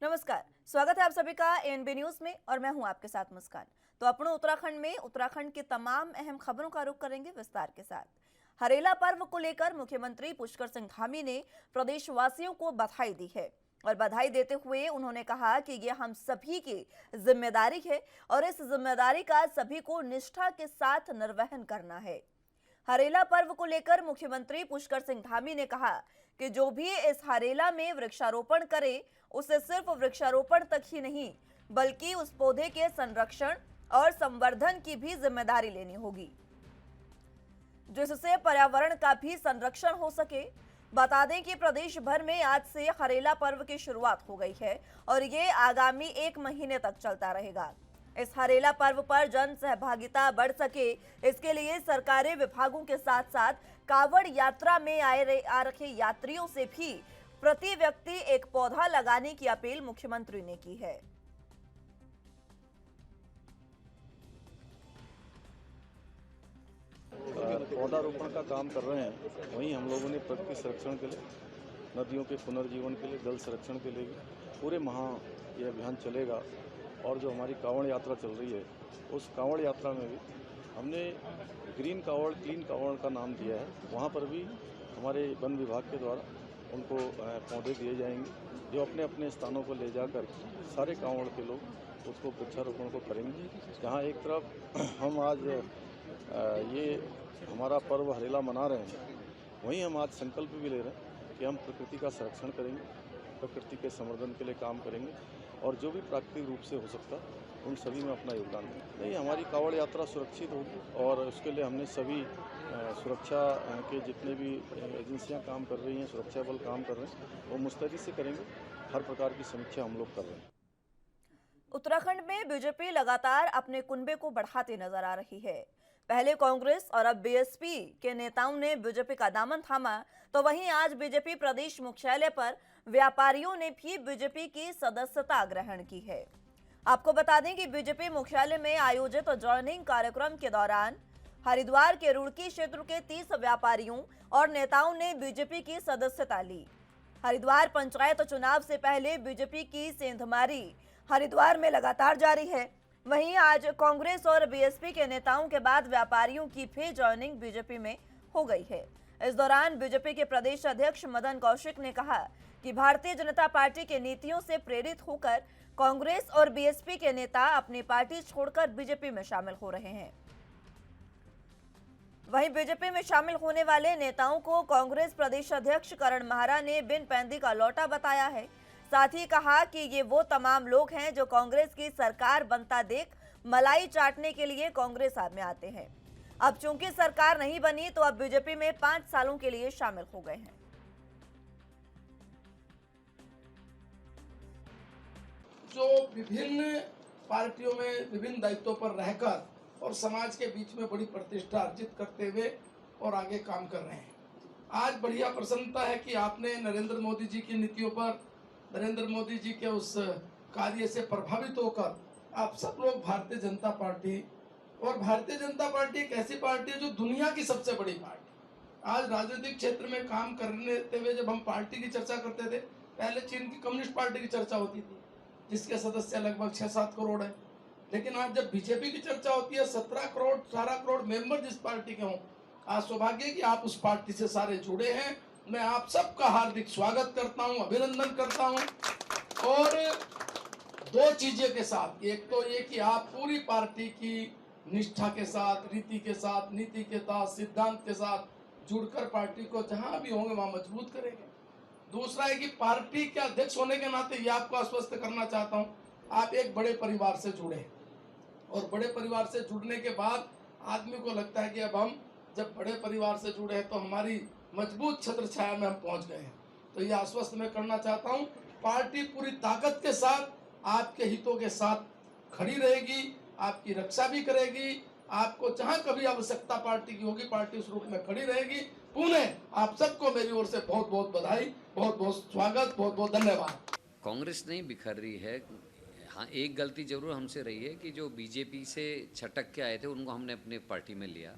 नमस्कार, स्वागत है आप सभी का एएनबी न्यूज में और मैं हूं आपके साथ मुस्कान। तो अपनों उत्तराखंड में उत्तराखंड की तमाम अहम खबरों का रुख करेंगे विस्तार के साथ। हरेला पर्व को लेकर मुख्यमंत्री पुष्कर सिंह धामी ने प्रदेशवासियों को बधाई दी है और बधाई देते हुए उन्होंने कहा कि ये हम सभी की जिम्मेदारी है और इस जिम्मेदारी का सभी को निष्ठा के साथ निर्वहन करना है। हरेला पर्व को लेकर मुख्यमंत्री पुष्कर सिंह धामी ने कहा कि जो भी इस हरेला में वृक्षारोपण करे उसे सिर्फ वृक्षारोपण तक ही नहीं बल्कि उस पौधे के संरक्षण और संवर्धन की भी जिम्मेदारी लेनी होगी, जिससे पर्यावरण का भी संरक्षण हो सके। बता दें कि प्रदेश भर में आज से हरेला पर्व की शुरुआत हो गई है और ये आगामी 1 महीने तक चलता रहेगा। इस हरेला पर्व पर जन सहभागिता बढ़ सके इसके लिए सरकारी विभागों के साथ साथ कांवड़ यात्रा में आ रखे यात्रियों से भी प्रति व्यक्ति एक पौधा लगाने की अपील मुख्यमंत्री ने की है। पौधारोपण का काम कर रहे हैं, वहीं हम लोगों ने प्रकृति संरक्षण के लिए, नदियों के पुनर्जीवन के लिए, जल संरक्षण के लिए भी पूरे माह ये अभियान चलेगा। और जो हमारी कांवड़ यात्रा चल रही है उस कांवड़ यात्रा में भी हमने ग्रीन कांवड़ क्लीन कांवड़ का नाम दिया है। वहाँ पर भी हमारे वन विभाग के द्वारा उनको पौधे दिए जाएंगे जो अपने अपने स्थानों पर ले जाकर सारे कांवड़ के लोग उसको वृक्षारोपण को करेंगे। जहाँ एक तरफ हम आज ये हमारा पर्व हरेला मना रहे हैं, वहीं हम आज संकल्प भी ले रहे हैं कि हम प्रकृति का संरक्षण करेंगे, प्रकृति के संवर्धन के लिए काम करेंगे और जो भी प्राकृतिक रूप से हो सकता उन सभी में अपना योगदान देंगे। नहीं, हमारी कांवड़ यात्रा सुरक्षित होगी और उसके लिए हमने सभी सुरक्षा के जितने भी एजेंसियां काम कर रही हैं, सुरक्षा बल काम कर रहे हैं, वो मुस्तैदी से करेंगे। हर प्रकार की समीक्षा हम लोग कर रहे हैं। उत्तराखंड में बीजेपी लगातार अपने कुनबे को बढ़ाती नजर आ रही है। पहले कांग्रेस और अब बीएसपी के नेताओं ने बीजेपी का दामन थामा, तो वहीं आज बीजेपी प्रदेश मुख्यालय पर व्यापारियों ने भी बीजेपी की सदस्यता ग्रहण की है। आपको बता दें कि बीजेपी मुख्यालय में आयोजित ज्वाइनिंग कार्यक्रम के दौरान हरिद्वार के रुड़की क्षेत्र के 30 व्यापारियों और नेताओं ने बीजेपी की सदस्यता ली। हरिद्वार पंचायत चुनाव से पहले बीजेपी की सेंधमारी हरिद्वार में लगातार जारी है। वहीं आज कांग्रेस और बीएसपी के नेताओं के बाद व्यापारियों की भी ज्वाइनिंग बीजेपी में हो गई है। इस दौरान बीजेपी के प्रदेश अध्यक्ष मदन कौशिक ने कहा कि भारतीय जनता पार्टी के नीतियों से प्रेरित होकर कांग्रेस और बीएसपी के नेता अपनी पार्टी छोड़कर बीजेपी में शामिल हो रहे हैं। वहीं बीजेपी में शामिल होने वाले नेताओं को कांग्रेस प्रदेश अध्यक्ष करण माहरा ने बिन पैंदी का लौटा बताया है। साथ ही कहा कि ये वो तमाम लोग हैं जो कांग्रेस की सरकार बनता देख मलाई चाटने के लिए कांग्रेस में आते हैं। अब चूंकि सरकार नहीं बनी तो अब बीजेपी में 5 सालों के लिए शामिल हो गए हैं। जो विभिन्न पार्टियों में विभिन्न दायित्वों पर रहकर और समाज के बीच में बड़ी प्रतिष्ठा अर्जित करते हुए और आगे काम कर रहे हैं। आज बढ़िया प्रसन्नता है कि आपने नरेंद्र मोदी जी की नीतियों पर, नरेंद्र मोदी जी के उस कार्य से प्रभावित होकर आप सब लोग भारतीय जनता पार्टी, और भारतीय जनता पार्टी एक ऐसी पार्टी है जो दुनिया की सबसे बड़ी पार्टी। आज राजनीतिक क्षेत्र में काम करने हुए जब हम पार्टी की चर्चा करते थे, पहले चीन की कम्युनिस्ट पार्टी की चर्चा होती थी जिसके सदस्य लगभग 6-7 करोड़ है, लेकिन आज जब बीजेपी की चर्चा होती है 17 करोड़ 18 करोड़ मेंबर जिस पार्टी के हों, आज सौभाग्य है कि आप उस पार्टी से सारे जुड़े हैं। मैं आप सबका हार्दिक स्वागत करता हूं, अभिनंदन करता हूं। और 2 चीजें के साथ, एक तो ये कि आप पूरी पार्टी की निष्ठा के साथ, रीति के साथ, नीति के साथ, सिद्धांत के साथ जुड़कर पार्टी को जहां भी होंगे वहां मजबूत करेंगे। दूसरा है कि पार्टी के अध्यक्ष होने के नाते ये आपको आश्वस्त करना चाहता हूं, आप एक बड़े परिवार से जुड़े और बड़े परिवार से जुड़ने के बाद आदमी को लगता है कि अब हम जब बड़े परिवार से जुड़े हैं तो हमारी मजबूत छत्र छाया में हम पहुंच गए हैं। तो ये आश्वस्त मैं करना चाहता हूं, पार्टी पूरी ताकत के साथ आपके हितों के साथ खड़ी रहेगी, आपकी रक्षा भी करेगी। आपको जहां कभी आवश्यकता पार्टी की होगी, पार्टी उस रूप में खड़ी रहेगी। पुनः आप सबको मेरी ओर से बहुत बहुत बधाई, बहुत बहुत स्वागत, बहुत बहुत धन्यवाद। कांग्रेस नहीं बिखर रही है। हाँ, एक गलती जरूर हमसे रही है कि जो बीजेपी से छटक के आए थे उनको हमने अपने पार्टी में लिया,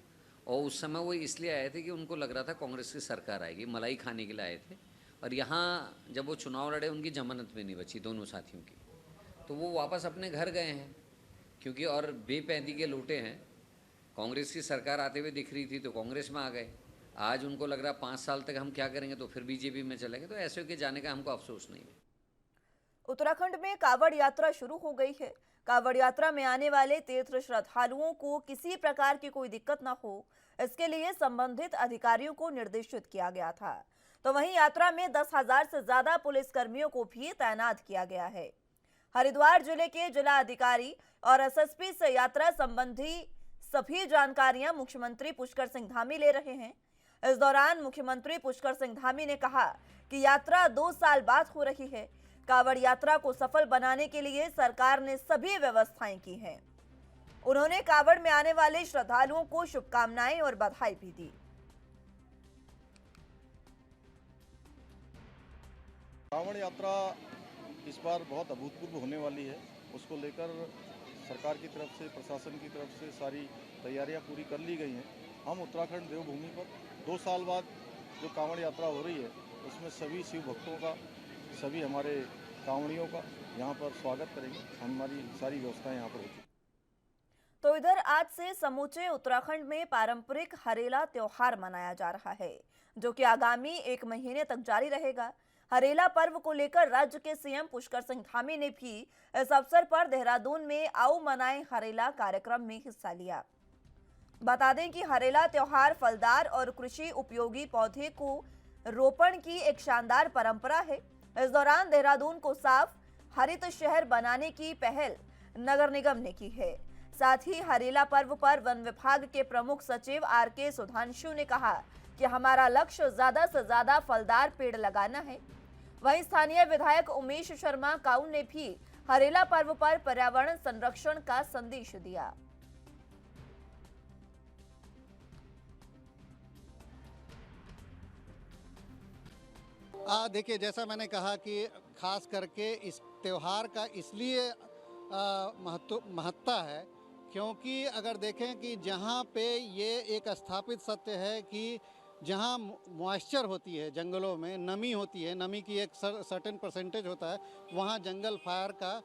और उस समय वो इसलिए आए थे कि उनको लग रहा था कांग्रेस की सरकार आएगी, मलाई खाने के लिए आए थे। और यहाँ जब वो चुनाव लड़े उनकी जमानत भी नहीं बची दोनों साथियों की, तो वो वापस अपने घर गए हैं क्योंकि और बेपैदी के लोटे हैं। कांग्रेस की सरकार आते हुए दिख रही थी तो कांग्रेस में आ गए, आज उनको लग रहा 5 साल तक हम क्या करेंगे तो फिर बीजेपी में चलेंगे, तो ऐसे के जाने का हमको अफसोस नहीं है। उत्तराखंड में कावड़ यात्रा शुरू हो गई है। कावड़ यात्रा में आने वाले तीर्थ श्रद्धालुओं को किसी प्रकार की कोई दिक्कत न हो, इसके लिए संबंधित अधिकारियों को निर्देशित किया गया था। तो वहीं यात्रा में 10,000 से ज्यादा पुलिस कर्मियों को भी तैनात किया गया है। हरिद्वार जिले के जिला अधिकारी और एसएसपी से यात्रा संबंधी सभी जानकारियां मुख्यमंत्री पुष्कर सिंह धामी ले रहे हैं। इस दौरान मुख्यमंत्री पुष्कर सिंह धामी ने कहा कि यात्रा 2 साल बाद हो रही है। कावड़ यात्रा को सफल बनाने के लिए सरकार ने सभी व्यवस्थाएं की हैं। उन्होंने कावड़ में आने वाले श्रद्धालुओं को शुभकामनाएं और बधाई भी दी। कांवड़ यात्रा इस बार बहुत अभूतपूर्व होने वाली है, उसको लेकर सरकार की तरफ से, प्रशासन की तरफ से सारी तैयारियां पूरी कर ली गई हैं। हम उत्तराखंड देवभूमि पर 2 साल बाद जो कांवड़ यात्रा हो रही है उसमें सभी शिव भक्तों का, सभी हमारे कांवड़ियों का यहाँ पर स्वागत करेंगे। हमारी सारी व्यवस्थाएं यहाँ पर होती। तो इधर आज से समूचे उत्तराखंड में पारंपरिक हरेला त्योहार मनाया जा रहा है, जो कि आगामी 1 महीने तक जारी रहेगा। हरेला पर्व को लेकर राज्य के सीएम पुष्कर सिंह धामी ने भी इस अवसर पर देहरादून में आओ मनाएं हरेला कार्यक्रम में हिस्सा लिया। बता दें कि हरेला त्योहार फलदार और कृषि उपयोगी पौधे को रोपण की एक शानदार परंपरा है। इस दौरान देहरादून को साफ हरित शहर बनाने की पहल नगर निगम ने की है। साथ ही हरेला पर्व पर वन विभाग के प्रमुख सचिव आर.के. सुधांशु ने कहा कि हमारा लक्ष्य ज्यादा से ज्यादा फलदार पेड़ लगाना है। वहीं स्थानीय विधायक उमेश शर्मा काऊ ने भी हरेला पर्व पर पर्यावरण संरक्षण का संदेश दिया। देखिए, जैसा मैंने कहा कि खास करके इस त्यौहार का इसलिए महत्ता है क्योंकि अगर देखें कि जहाँ पे ये एक स्थापित सत्य है कि जहाँ मॉइस्चर होती है, जंगलों में नमी होती है, नमी की एक सर्टेन परसेंटेज होता है, वहाँ जंगल फायर का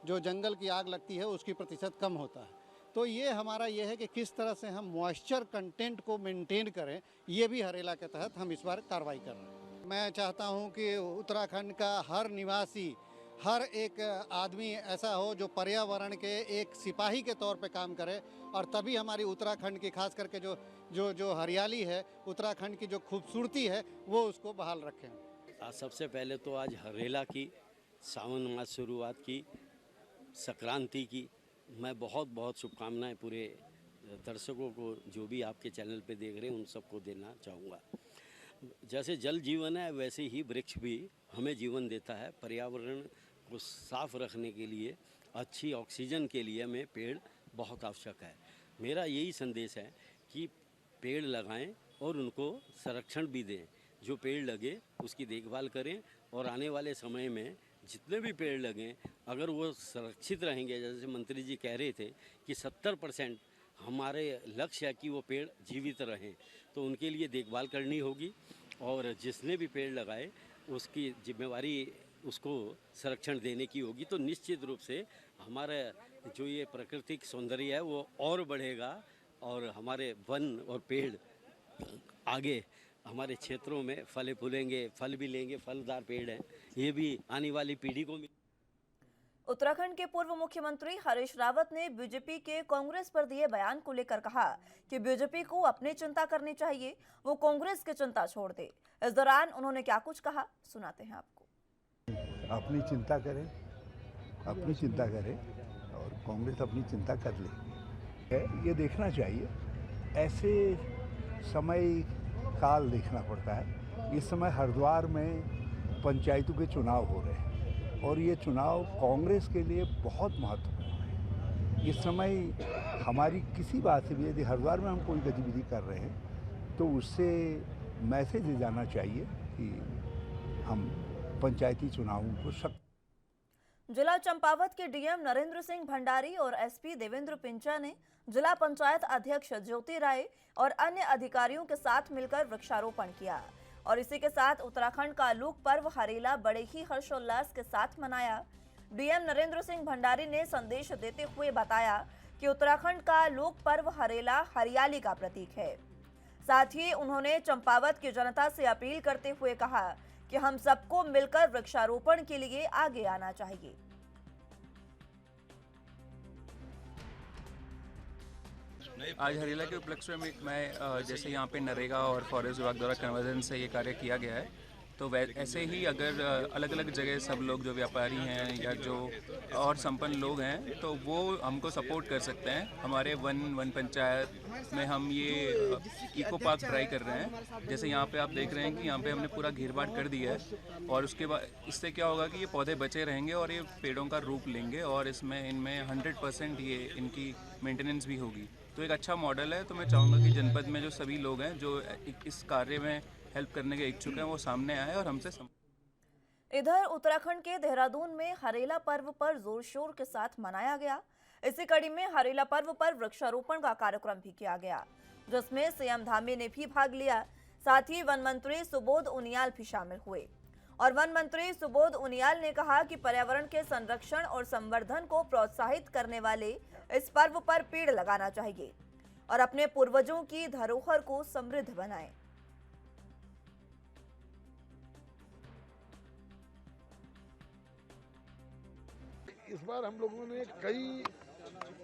जो जंगल की आग लगती है उसकी प्रतिशत कम होता है। तो ये हमारा ये है कि किस तरह से हम मॉइस्चर कंटेंट को मेंटेन करें, ये भी हरेला के तहत हम इस बार कार्रवाई कर रहे हैं। मैं चाहता हूं कि उत्तराखंड का हर निवासी, हर एक आदमी ऐसा हो जो पर्यावरण के एक सिपाही के तौर पे काम करे और तभी हमारी उत्तराखंड की खास करके जो हरियाली है, उत्तराखंड की जो खूबसूरती है वो उसको बहाल रखें। सबसे पहले तो आज हरेला की सावन मास शुरुआत की संक्रांति की मैं बहुत बहुत शुभकामनाएं पूरे दर्शकों को जो भी आपके चैनल पे देख रहे हैं उन सबको देना चाहूँगा। जैसे जल जीवन है वैसे ही वृक्ष भी हमें जीवन देता है। पर्यावरण को साफ रखने के लिए, अच्छी ऑक्सीजन के लिए हमें पेड़ बहुत आवश्यक है। मेरा यही संदेश है कि पेड़ लगाएं और उनको संरक्षण भी दें। जो पेड़ लगे उसकी देखभाल करें और आने वाले समय में जितने भी पेड़ लगें अगर वो संरक्षित रहेंगे, जैसे मंत्री जी कह रहे थे कि 70% हमारे लक्ष्य है कि वो पेड़ जीवित रहें, तो उनके लिए देखभाल करनी होगी और जिसने भी पेड़ लगाए उसकी जिम्मेवारी उसको संरक्षण देने की होगी। तो निश्चित रूप से हमारा जो ये प्राकृतिक सौंदर्य है वो और बढ़ेगा और हमारे वन और पेड़ आगे हमारे क्षेत्रों में फले फूलेंगे, फल भी लेंगे। फलदार पेड़ हैं, ये भी आने वाली पीढ़ी को उत्तराखंड के पूर्व मुख्यमंत्री हरीश रावत ने बीजेपी के कांग्रेस पर दिए बयान को लेकर कहा कि बीजेपी को अपनी चिंता करनी चाहिए, वो कांग्रेस की चिंता छोड़ दे। इस दौरान उन्होंने क्या कुछ कहा, सुनाते हैं आपको। अपनी चिंता करें, अपनी चिंता करें और कांग्रेस अपनी चिंता कर ले। ये देखना चाहिए, ऐसे समय काल देखना पड़ता है। इस समय हरिद्वार में पंचायतों के चुनाव हो रहे हैं और ये चुनाव कांग्रेस के लिए बहुत महत्वपूर्ण है। इस समय हमारी किसी बात से भी यदि हरिद्वार में हम कोई गतिविधि कर रहे हैं तो उससे मैसेज जाना चाहिए कि हम पंचायती चुनावों को जिला चंपावत के डीएम नरेंद्र सिंह भंडारी और एसपी देवेंद्र पिंचा ने जिला पंचायत अध्यक्ष ज्योति राय और अन्य अधिकारियों के साथ मिलकर वृक्षारोपण किया। और इसी के साथ उत्तराखंड का लोक पर्व हरेला बड़े ही हर्षोल्लास के साथ मनाया। डीएम नरेंद्र सिंह भंडारी ने संदेश देते हुए बताया कि उत्तराखंड का लोक पर्व हरेला हरियाली का प्रतीक है। साथ ही उन्होंने चंपावत की जनता से अपील करते हुए कहा कि हम सबको मिलकर वृक्षारोपण के लिए आगे आना चाहिए। आज हरेला के उपलक्ष्य में मैं जैसे यहाँ पे नरेगा और फॉरेस्ट विभाग द्वारा कन्वर्जन से ये कार्य किया गया है, तो ऐसे ही अगर अलग अलग जगह सब लोग जो व्यापारी हैं या जो और संपन्न लोग हैं तो वो हमको सपोर्ट कर सकते हैं। हमारे वन पंचायत में हम ये इको पार्क ट्राई कर रहे हैं। जैसे यहाँ पे आप देख रहे हैं कि यहाँ पे हमने पूरा घेर बाट कर दिया है और उसके बाद इससे क्या होगा कि ये पौधे बचे रहेंगे और ये पेड़ों का रूप लेंगे और इनमें 100% ये इनकी मेंटेनेंस भी होगी। तो एक अच्छा मॉडल है। तो मैं चाहूँगा कि जनपद में जो सभी लोग हैं जो इस कार्य में हेल्प करने के इच्छुक हैं वो सामने आए और हमसे इधर उत्तराखंड के देहरादून में हरेला पर्व पर जोर शोर के साथ मनाया गया। इसी कड़ी में हरेला पर्व पर वृक्षारोपण का कार्यक्रम भी किया गया, जिसमें सीएम धामी ने भी भाग लिया। साथ ही वन मंत्री सुबोध उनियाल भी शामिल हुए और वन मंत्री सुबोध उनियाल ने कहा कि पर्यावरण के संरक्षण और संवर्धन को प्रोत्साहित करने वाले इस पर्व पर पेड़ लगाना चाहिए और अपने पूर्वजों की धरोहर को समृद्ध बनाएं। इस बार हम लोगों ने कई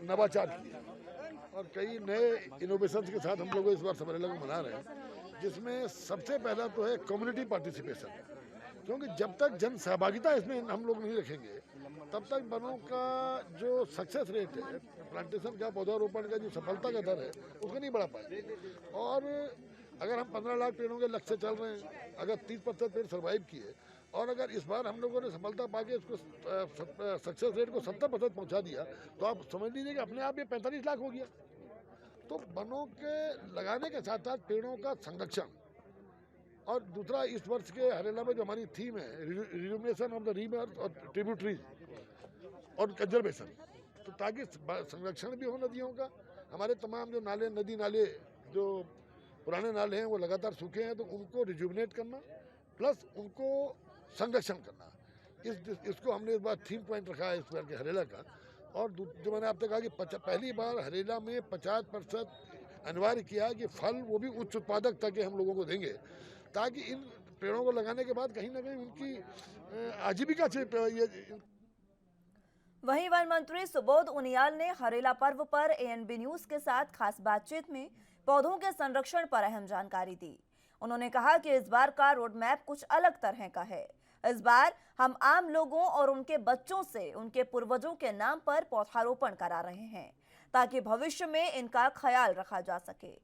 नवाचार किए और कई नए इनोवेशंस के साथ हम लोग इस बार हरेला को मना रहे हैं, जिसमें सबसे पहला तो है कम्युनिटी पार्टिसिपेशन। क्योंकि जब तक जन सहभागिता इसमें हम लोग नहीं रखेंगे तब तक वनों का जो सक्सेस रेट है, प्लांटेशन का, पौधारोपण का जो सफलता का दर है उसको नहीं बढ़ा पाएंगे। और अगर हम 15 लाख पेड़ों के लक्ष्य चल रहे हैं, अगर 30% पेड़ सर्वाइव किए और अगर इस बार हम लोगों ने सफलता पाके इसको सक्सेस रेट को 70% पहुंचा दिया तो आप समझ लीजिए कि अपने आप ये 45 लाख हो गया। तो वनों के लगाने के साथ साथ पेड़ों का संरक्षण। और दूसरा, इस वर्ष के हरेला में जो हमारी थीम है रिजुविनेशन ऑफ द रिवर और ट्रिब्यूटरीज और कंजर्वेशन, तो ताकि संरक्षण भी हो नदियों का। हमारे तमाम जो नाले, नदी नाले जो पुराने नाले हैं वो लगातार सूखे हैं, तो उनको रिजुविनेट करना प्लस उनको संरक्षण करना, इसको हमने इस बार थीम पॉइंट रखा है इस बार के हरेला का। और जो मैंने आपसे कहा कि पहली बार हरेला में 50% अनिवार्य किया है कि फल वो भी उच्च उत्पादकता के हम लोगों को देंगे, ताकि इन पेड़ों को लगाने के बाद कहीं ना कहीं उनकी आजीविका से ये। वहीं वन मंत्री सुबोध उनियाल ने हरेला पर्व पर एएनबी न्यूज के साथ खास बातचीत में पौधों के संरक्षण पर अहम जानकारी दी। उन्होंने कहा कि इस बार का रोड मैप कुछ अलग तरह का है। इस बार हम आम लोगों और उनके बच्चों से उनके पूर्वजों के नाम पर पौधारोपण करा रहे हैं ताकि भविष्य में इनका ख्याल रखा जा सके।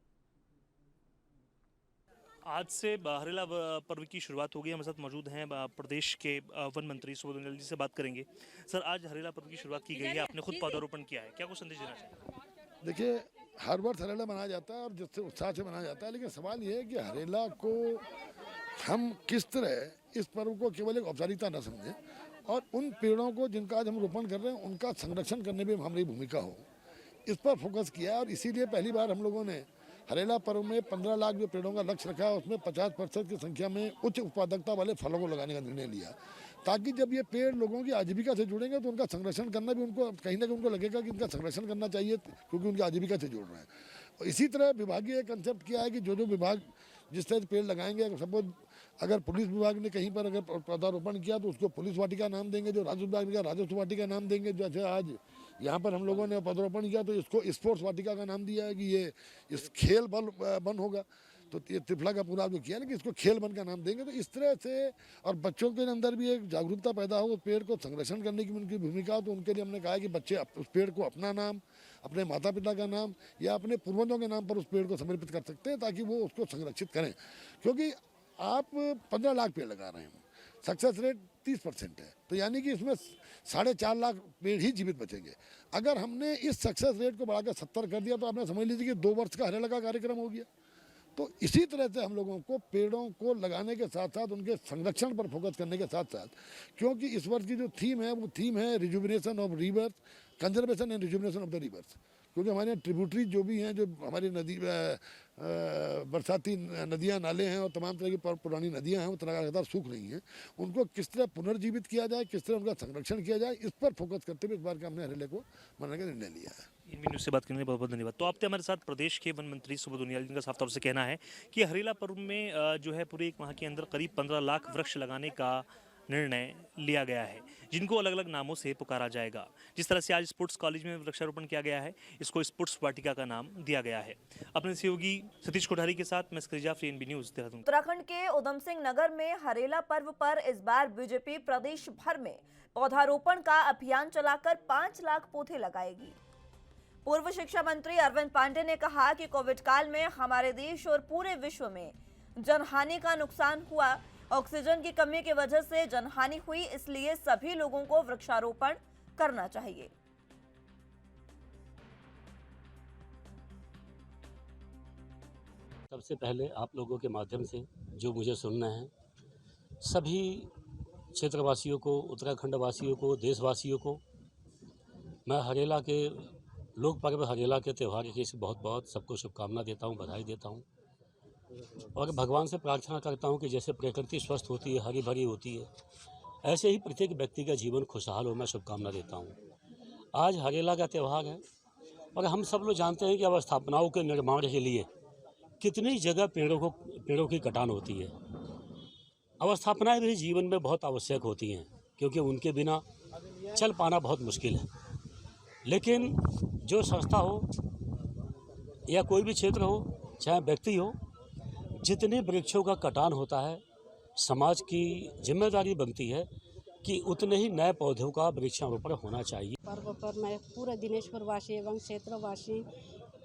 आज से हरेला पर्व की शुरुआत हो गई। हमारे साथ मौजूद हैं प्रदेश के वन मंत्री सुबोध उनियाल जी से बात करेंगे। सर, आज हरेला पर्व की शुरुआत की गई है, आपने खुद पौधारोपण किया है, क्या कुछ संदेश देना चाहिए? देखिए, हर वर्ष हरेला मनाया जाता है और जिससे उत्साह से मनाया जाता है, लेकिन सवाल ये है कि हरेला को हम किस तरह इस पर्व को केवल एक औपचारिकता न समझें और उन पेड़ों को जिनका आज हम रोपण कर रहे हैं उनका संरक्षण करने में हमारी भूमिका हो, इस पर फोकस किया है। और इसीलिए पहली बार हम लोगों ने हरेला पर्व में 15 लाख जो पेड़ों का लक्ष्य रखा है उसमें 50% की संख्या में उच्च उत्पादकता वाले फलों को लगाने का निर्णय लिया, ताकि जब ये पेड़ लोगों की आजीविका से जुड़ेंगे तो उनका संरक्षण करना भी उनको कहीं ना कहीं उनको लगेगा कि इनका संरक्षण करना चाहिए क्योंकि उनकी आजीविका से जुड़ रहे हैं। और इसी तरह विभागीय कंसेप्ट किया है कि जो विभाग जिस तरह पेड़ लगाएंगे, सपोज अगर पुलिस विभाग ने कहीं पर अगर पौधारोपण किया तो उसको पुलिस वाटिका नाम देंगे, जो राजस्व विभाग ने राजस्व वाटिका नाम देंगे। जैसे आज यहाँ पर हम लोगों ने पौधारोपण किया तो इसको स्पोर्ट्स वाटिका का नाम दिया है कि ये इस खेल वन होगा। तो ये त्रिफला का पूरा जो किया ना कि इसको खेल वन का नाम देंगे। तो इस तरह से और बच्चों के अंदर भी एक जागरूकता पैदा हो, पेड़ को संरक्षण करने की उनकी भूमिका हो। तो उनके लिए हमने कहा है कि बच्चे उस पेड़ को अपना नाम, अपने माता पिता का नाम या अपने पूर्वजों के नाम पर उस पेड़ को समर्पित कर सकते हैं ताकि वो उसको संरक्षित करें। क्योंकि आप 15 लाख पेड़ लगा रहे हैं, सक्सेस रेट 30% है, तो यानी कि इसमें 4.5 लाख पेड़ ही जीवित बचेंगे। अगर हमने इस सक्सेस रेट को बढ़ाकर 70 कर दिया तो आपने समझ लीजिए कि 2 वर्ष का हरेला का कार्यक्रम हो गया। तो इसी तरह से हम लोगों को पेड़ों को लगाने के साथ साथ उनके संरक्षण पर फोकस करने के साथ साथ, क्योंकि इस वर्ष की जो थीम है वो थीम है rejuvenation of reverse, conservation and rejuvenation of the reverse. क्योंकि हमारे यहाँ ट्रिब्यूटरी जो भी हैं, जो हमारी नदी बरसाती नदियाँ नाले हैं और तमाम तरह की पुरानी नदियाँ हैं, वो लगातार सूख रही हैं। उनको किस तरह पुनर्जीवित किया जाए, किस तरह उनका संरक्षण किया जाए, इस पर फोकस करते हुए इस बार का हमने हरेले को मनाने का निर्णय लिया है। इन न्यूज़ से बात करने के लिए बहुत बहुत धन्यवाद। तो आप थे हमारे साथ प्रदेश के वन मंत्री सुबोध उनियाल, जिनका साफ तौर से कहना है कि हरेला पर्व में जो है पूरे एक माह के अंदर करीब 15 लाख वृक्ष लगाने का निर्णय लिया गया है, जिनको अलग अलग नामों से पुकारा जाएगा। जिस तरह से आज स्पोर्ट्स कॉलेज में वृक्षारोपण किया गया है, इसको स्पोर्ट्स वाटिका का नाम दिया गया है। अपने सहयोगी सतीश कोठारी के साथ मैं स्क्रीजा free NB news Dehradun. Uttarakhand के उधम सिंह नगर में हरेला पर्व पर इस बार बीजेपी प्रदेश भर में पौधारोपण का अभियान चलाकर 5 लाख पौधे लगाएगी। पूर्व शिक्षा मंत्री अरविंद पांडे ने कहा कि कोविड काल में हमारे देश और पूरे विश्व में जनहानि का नुकसान हुआ। ऑक्सीजन की कमी की वजह से जनहानि हुई, इसलिए सभी लोगों को वृक्षारोपण करना चाहिए। सबसे पहले आप लोगों के माध्यम से जो मुझे सुनना है, सभी क्षेत्रवासियों को, उत्तराखंड वासियों को, देशवासियों को मैं हरेला के लोक पर्व हरेला के त्यौहार की बहुत बहुत सबको शुभकामना देता हूँ, बधाई देता हूँ और भगवान से प्रार्थना करता हूँ कि जैसे प्रकृति स्वस्थ होती है, हरी भरी होती है, ऐसे ही प्रत्येक व्यक्ति का जीवन खुशहाल हो, मैं शुभकामना देता हूँ। आज हरेला का त्यौहार है और हम सब लोग जानते हैं कि अवस्थापनाओं के निर्माण के लिए कितनी जगह पेड़ों की कटान होती है। अवस्थापनाएं भी जीवन में बहुत आवश्यक होती हैं, क्योंकि उनके बिना चल पाना बहुत मुश्किल है। लेकिन जो संस्था हो या कोई भी क्षेत्र हो, चाहे व्यक्ति हो, जितने वृक्षों का कटान होता है, समाज की जिम्मेदारी बनती है कि उतने ही नए पौधों का वृक्षारोपण होना चाहिए। पर्व पर मैं पूरे दिनेशपुर वासी एवं क्षेत्रवासी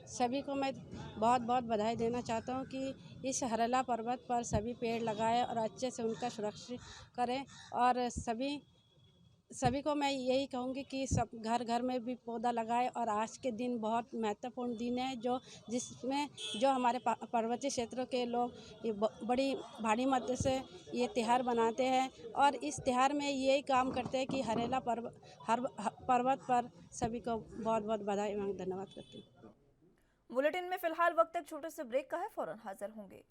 सभी को मैं बहुत बहुत बधाई देना चाहता हूं कि इस हरेला पर्वत पर सभी पेड़ लगाएं और अच्छे से उनका सुरक्षित करें। और सभी को मैं यही कहूँगी कि सब घर घर में भी पौधा लगाएं। और आज के दिन बहुत महत्वपूर्ण दिन है, जिसमें जो हमारे पर्वतीय क्षेत्रों के लोग ये बड़ी भारी मत से ये त्यौहार मनाते हैं और इस त्यौहार में यही काम करते हैं कि हरेला पर्वत पर सभी को बहुत बहुत बधाई एवं धन्यवाद करती हूँ। बुलेटिन में फिलहाल वक्त एक छोटे से ब्रेक का है, फौरन हाजिर होंगे।